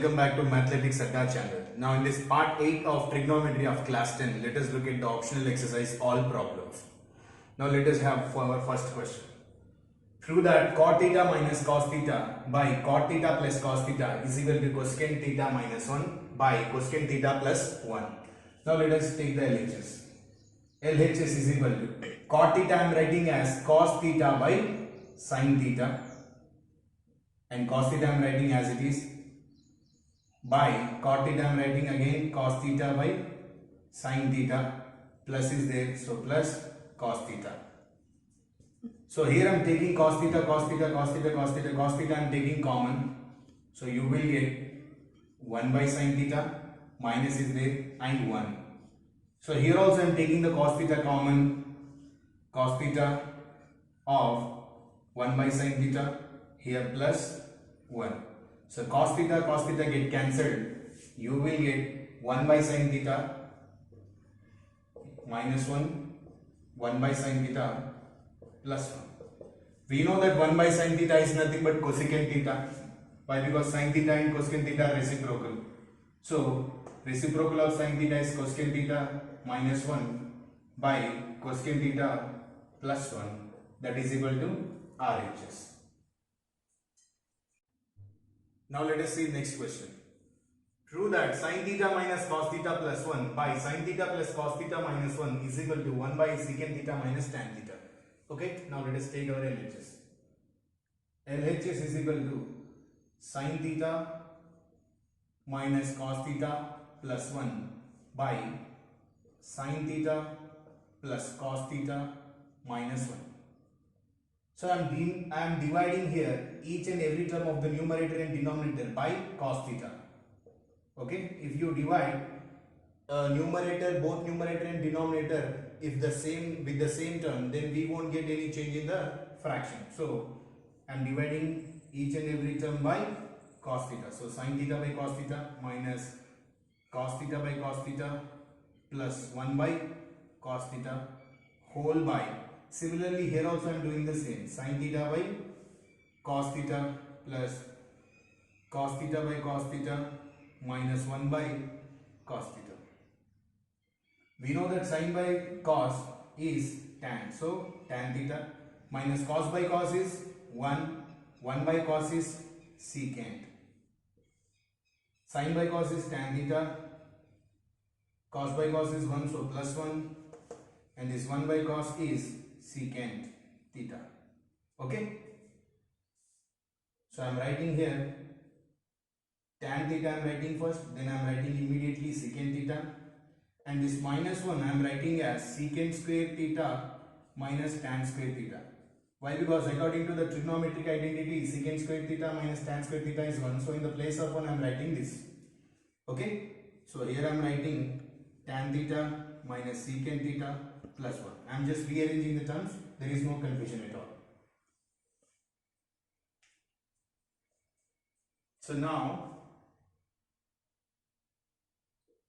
welcome back to Mathematics Adda channel. Now in this part 8 of trigonometry of class 10, let us look at the optional exercise all problems. Now let us have for our first question. Prove that cot theta minus cos theta by cot theta plus cos theta is equal to cosecant theta minus 1 by cosecant theta plus 1. Now let us take the LHS. LHS is equal to cot theta I am writing as cos theta by sin theta, and cos theta I am writing as it is, by cot theta I am writing again cos theta by sin theta, plus is there, so plus cos theta. So here I am taking cos theta, cos theta, cos theta, cos theta, cos theta I am taking common, so you will get 1 by sin theta, minus is there and 1. So here also I am taking the cos theta common, cos theta of 1 by sin theta, here plus 1. So cos theta get cancelled, you will get 1 by sin theta minus 1 by sin theta plus 1. We know that 1 by sin theta is nothing but cosecant theta. Why? Because sin theta and cosecant theta are reciprocal. So reciprocal of sin theta is cosecant theta minus 1 by cosecant theta plus 1, that is equal to RHS. Now let us see next question. Prove that sin theta minus cos theta plus 1 by sin theta plus cos theta minus 1 is equal to 1 by secant theta minus tan theta. Okay, now let us take our LHS. LHS is equal to sin theta minus cos theta plus 1 by sin theta plus cos theta minus 1. So I am dividing here each and every term of the numerator and denominator by cos theta. Okay, if you divide numerator, both numerator and denominator, if the same with the same term, then we won't get any change in the fraction. So I am dividing each and every term by cos theta. So sin theta by cos theta minus cos theta by cos theta plus 1 by cos theta whole by, similarly here also I am doing the same, sin theta by cos theta plus cos theta by cos theta minus 1 by cos theta. We know that sin by cos is tan, so tan theta minus cos by cos is 1 by cos is secant, sin by cos is tan theta, cos by cos is 1, so plus 1, and this 1 by cos is secant theta. Okay, so I am writing here tan theta I am writing first, then I am writing immediately secant theta, and this minus 1 I am writing as secant square theta minus tan square theta. Why? Because according to the trigonometric identity, secant square theta minus tan square theta is 1, so in the place of 1 I am writing this. Okay, so here I am writing tan theta minus secant theta plus 1. I am just rearranging the terms, there is no confusion at all. So now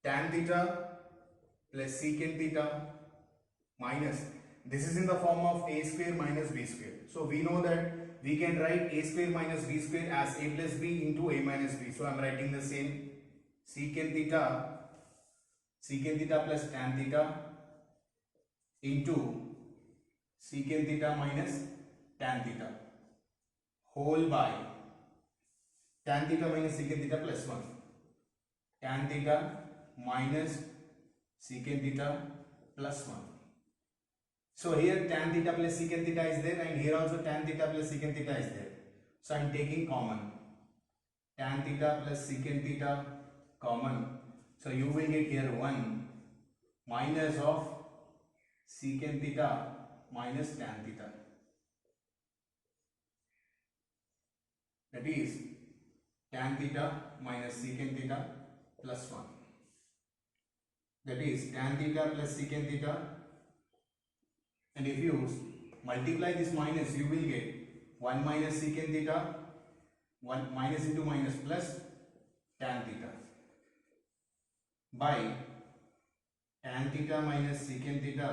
tan theta plus secant theta minus, this is in the form of a square minus b square. So we know that we can write a square minus b square as a plus b into a minus b. So I am writing the same secant theta plus tan theta into secant theta minus tan theta whole by tan theta minus secant theta plus 1, tan theta minus secant theta plus 1. So here tan theta plus secant theta is there, and here also tan theta plus secant theta is there. So I am taking common tan theta plus secant theta common. So you will get here 1 minus of secant theta minus tan theta. That is tan theta minus secant theta plus 1. That is tan theta plus secant theta, and if you multiply this minus, you will get 1 minus secant theta, 1 minus into minus plus tan theta by tan theta minus secant theta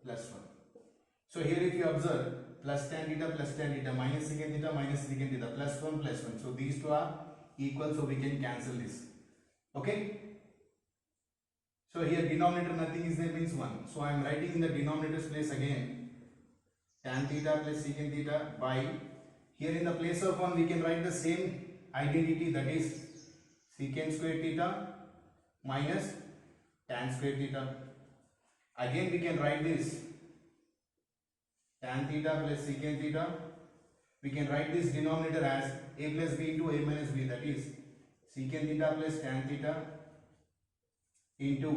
plus 1. So here if you observe, plus tan theta minus secant theta plus 1 plus 1. So these two are equal, so we can cancel this. Okay. So here denominator nothing is there means 1. So I am writing in the denominator's place again tan theta plus secant theta by, here in the place of 1 we can write the same identity, that is secant square theta minus tan square theta. Again we can write this tan theta plus secant theta. We can write this denominator as a plus b into a minus b, that is secant theta plus tan theta into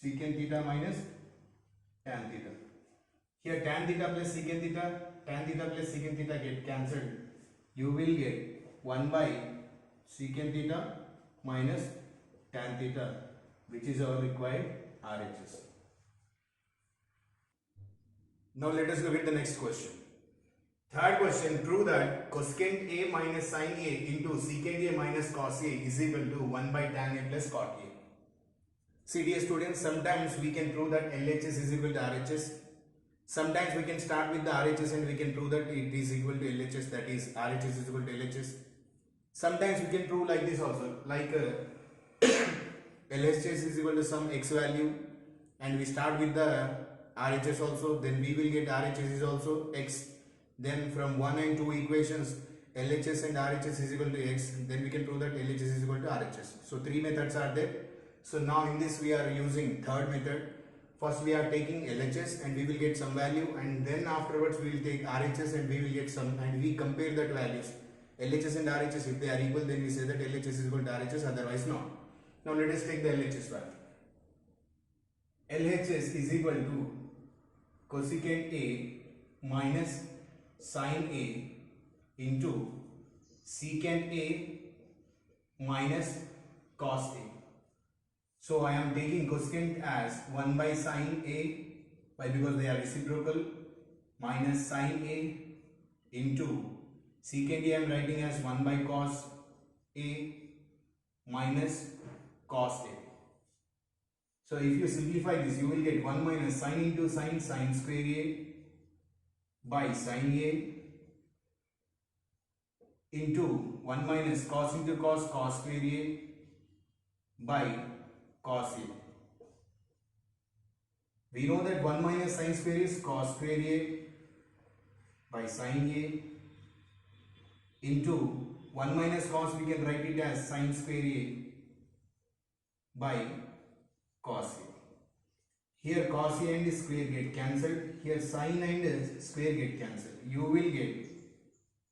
secant theta minus tan theta. Here tan theta plus secant theta get cancelled. You will get 1 by secant theta minus tan theta, which is our required RHS. Now let us look at the next question. Third question, prove that cosecant A minus sin A into secant A minus cos A is equal to 1 by tan A plus cot A. See dear students, sometimes we can prove that LHS is equal to RHS. Sometimes we can start with the RHS and we can prove that it is equal to LHS, that is RHS is equal to LHS. Sometimes we can prove like this also, like LHS is equal to some x value and we start with the RHS also, then we will get RHS is also x. Then from 1 and 2 equations, LHS and RHS is equal to x, then we can prove that LHS is equal to RHS. So 3 methods are there. So now in this we are using third method. First we are taking LHS and we will get some value, and then afterwards we will take RHS and we will get some, and we compare that values. LHS and RHS, if they are equal, then we say that LHS is equal to RHS, otherwise not. Now let us take the LHS value. LHS is equal to cosecant A minus sin A into secant A minus cos A. So I am taking cosecant as 1 by sin A, why? Because they are reciprocal, minus sin A into secant A I am writing as 1 by cos A minus cos A. So if you simplify this, you will get 1 minus sin into sin square A by sin A into 1 minus cos into cos square A by cos A. We know that 1 minus sin square is cos square A by sin A into 1 minus cos, we can write it as sin square A by cos A. Here cos A and square get cancelled. Here sin and square get cancelled. You will get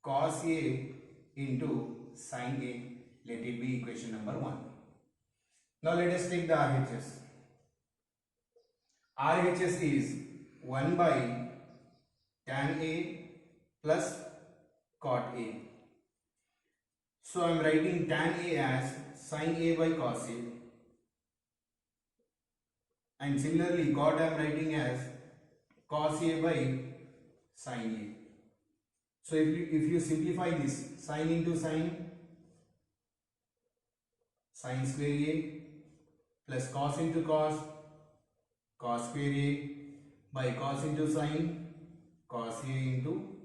cos A into sin A. Let it be equation number 1. Now let us take the RHS. RHS is 1 by tan A plus cot A. So I am writing tan A as sin A by cos A. And similarly cot I am writing as cos A by sin A. So if you simplify this, sin into sin square A plus cos into cos square A by cos into sin cos A into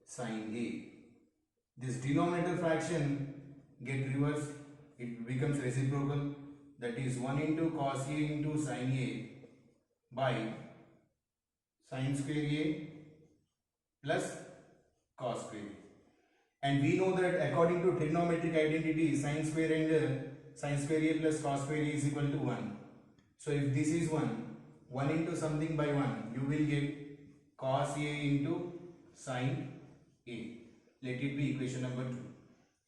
sin A. This denominator fraction get reversed, it becomes reciprocal, that is 1 into cos A into sin A by sin square A plus cos square A. And we know that according to trigonometric identity, sin square A plus cos square A is equal to 1. So if this is 1 into something by 1, you will get cos A into sin A. Let it be equation number 2.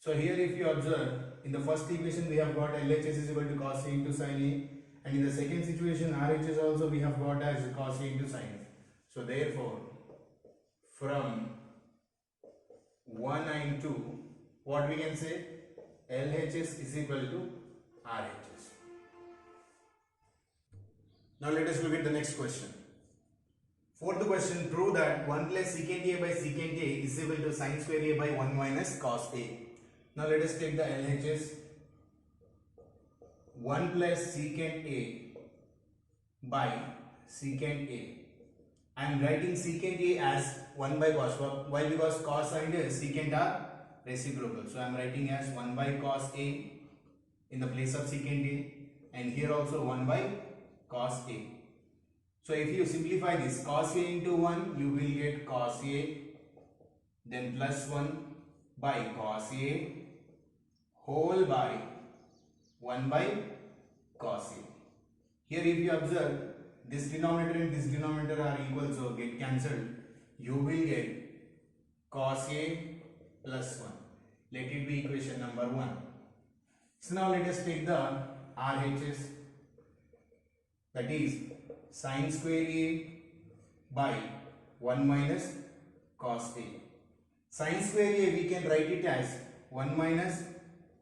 So here if you observe, in the first equation we have got LHS is equal to cos A into sin A, and in the second situation RHS also we have got as cos A into sin A. So therefore from 1 and 2, what we can say? LHS is equal to RHS. Now let us look at the next question. Fourth question, prove that 1 plus secant A by secant A is equal to sin square A by 1 minus cos A. Now let us take the LHS. 1 plus secant A by secant A. I am writing secant A as 1 by cos. Why? Because cos and secant are reciprocal. So I am writing as 1 by cos A in the place of secant A, and here also 1 by cos A. So if you simplify this, cos A into 1, you will get cos A, then plus 1 by cos A whole by 1 by cos A. Here if you observe, this denominator and this denominator are equal, so get cancelled. You will get cos A plus 1. Let it be equation number 1. So now let us take the RHS, that is sin square A by 1 minus cos A. Sin square A we can write it as 1 minus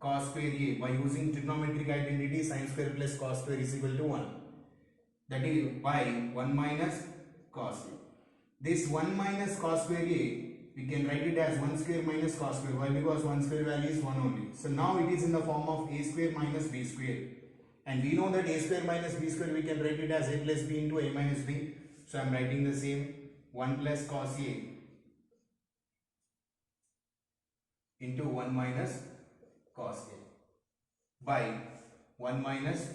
cos square A by using trigonometric identity. Sin square plus cos square is equal to 1. That is by 1 minus cos A. This 1 minus cos square A, we can write it as 1 square minus cos square. Why? Because 1 square value is 1 only. So now it is in the form of A square minus B square. And we know that A square minus B square, we can write it as A plus B into A minus B. So I am writing the same 1 plus cos A into 1 minus cos A by 1 minus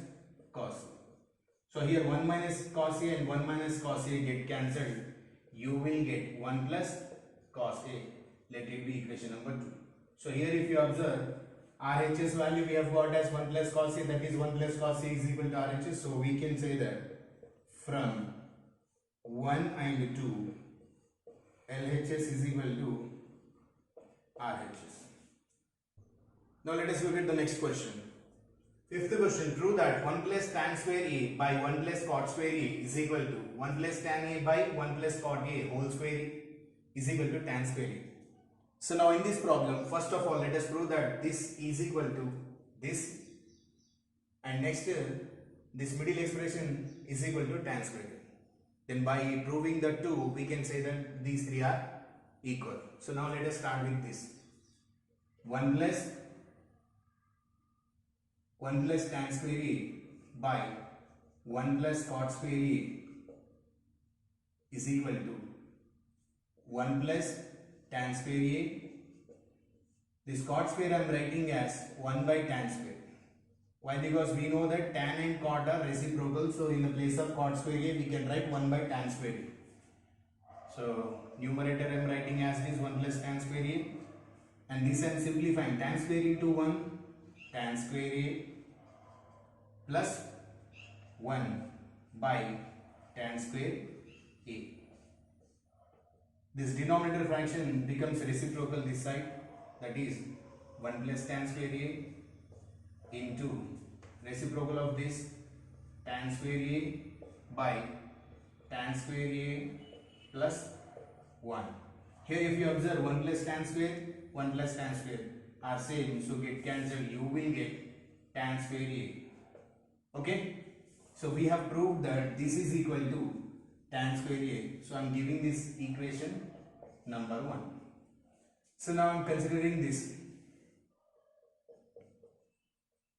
cos A. So here 1 minus cos A and 1 minus cos A get cancelled. You will get 1 plus cos A. Let it be equation number 2. So here if you observe, RHS value we have got as 1 plus cos A, that is 1 plus cos A is equal to RHS. So we can say that from 1 and 2, LHS is equal to RHS. Now let us look at the next question. Fifth question, prove that 1 plus tan square A by 1 plus cot square A is equal to 1 plus tan A by 1 plus cot A whole square is equal to tan square A. So now in this problem, first of all let us prove that this is equal to this, and next this middle expression is equal to tan square A. Then by proving the two, we can say that these three are equal. So now let us start with this. 1 plus tan square A by 1 plus cot square A is equal to 1 plus tan square A. This cot square I am writing as 1 by tan square. Why? Because we know that tan and cot are reciprocal. So in the place of cot square A, we can write 1 by tan square A. So numerator I am writing as this 1 plus tan square A, and this I am simplifying. Tan square into 1, tan square A plus 1 by tan square A. This denominator fraction becomes reciprocal this side, that is 1 plus tan square A into reciprocal of this tan square A by tan square A plus 1. Here if you observe 1 plus tan square, 1 plus tan square are same, so get cancelled. You will get tan square A. Okay, so we have proved that this is equal to tan square A. So I am giving this equation number 1. So now I am considering this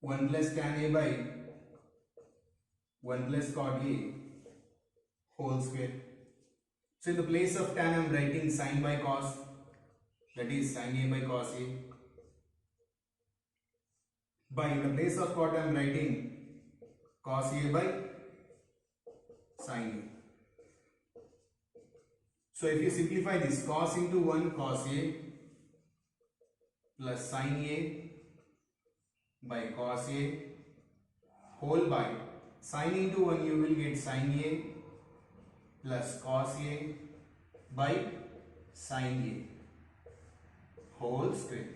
1 plus tan A by 1 plus cot A whole square. So in the place of tan I am writing sin by cos, that is sin A by cos A. By in the place of cot I am writing cos A by sin A. So if you simplify this, cos into 1 cos A plus sin A by cos A whole by sin into 1, you will get sin A plus cos A by sin A whole square.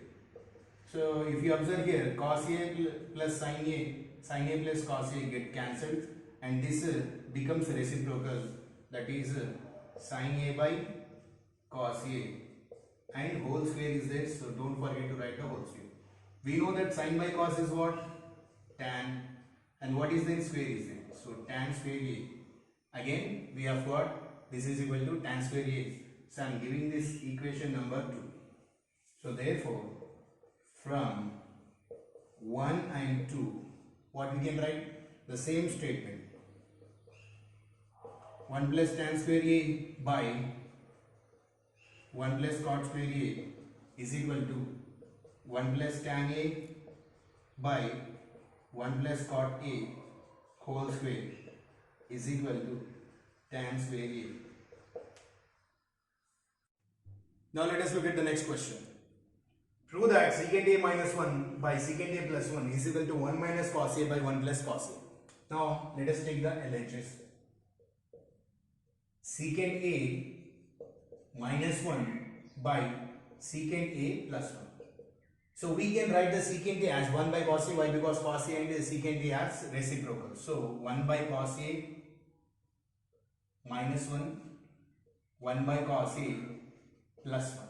So if you observe here, cos A plus sin A plus cos A get cancelled, and this becomes reciprocal, that is sin A by cos A, and whole square is there, so don't forget to write the whole square. We know that sin by cos is what? Tan, and what is then square is there, so tan square A. Again we have got this is equal to tan square A, so I am giving this equation number 2. So therefore from 1 and 2, what we can write? The same statement. 1 plus tan square A by 1 plus cot square A is equal to 1 plus tan A by 1 plus cot A whole square is equal to tan square A. Now let us look at the next question. Prove that secant A minus 1 by secant A plus 1 is equal to 1 minus cos A by 1 plus cos A. Now let us take the LHS. Secant A minus 1 by secant A plus 1. So we can write the secant A as 1 by cos A. Why? Because cos A and the secant A are reciprocal. So 1 by cos A minus 1, 1 by cos A plus 1.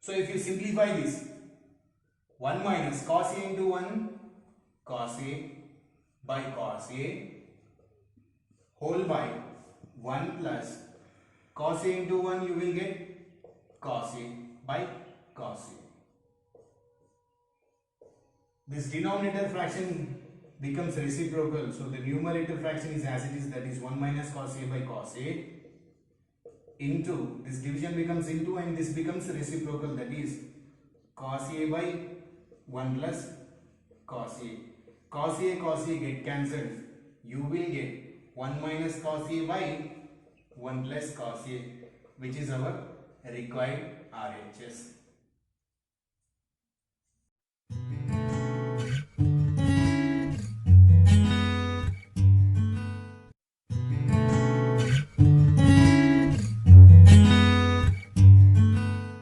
So if you simplify this, 1 minus cos A into 1, cos A by cos A whole by 1 plus cos A into 1, you will get cos A by cos A. This denominator fraction becomes reciprocal, so the numerator fraction is as it is, that is 1 minus cos A by cos A into, this division becomes into and this becomes reciprocal, that is cos A by 1 plus cos A. Cos A get cancelled. You will get 1 minus cos A by 1 plus cos A, which is our required RHS.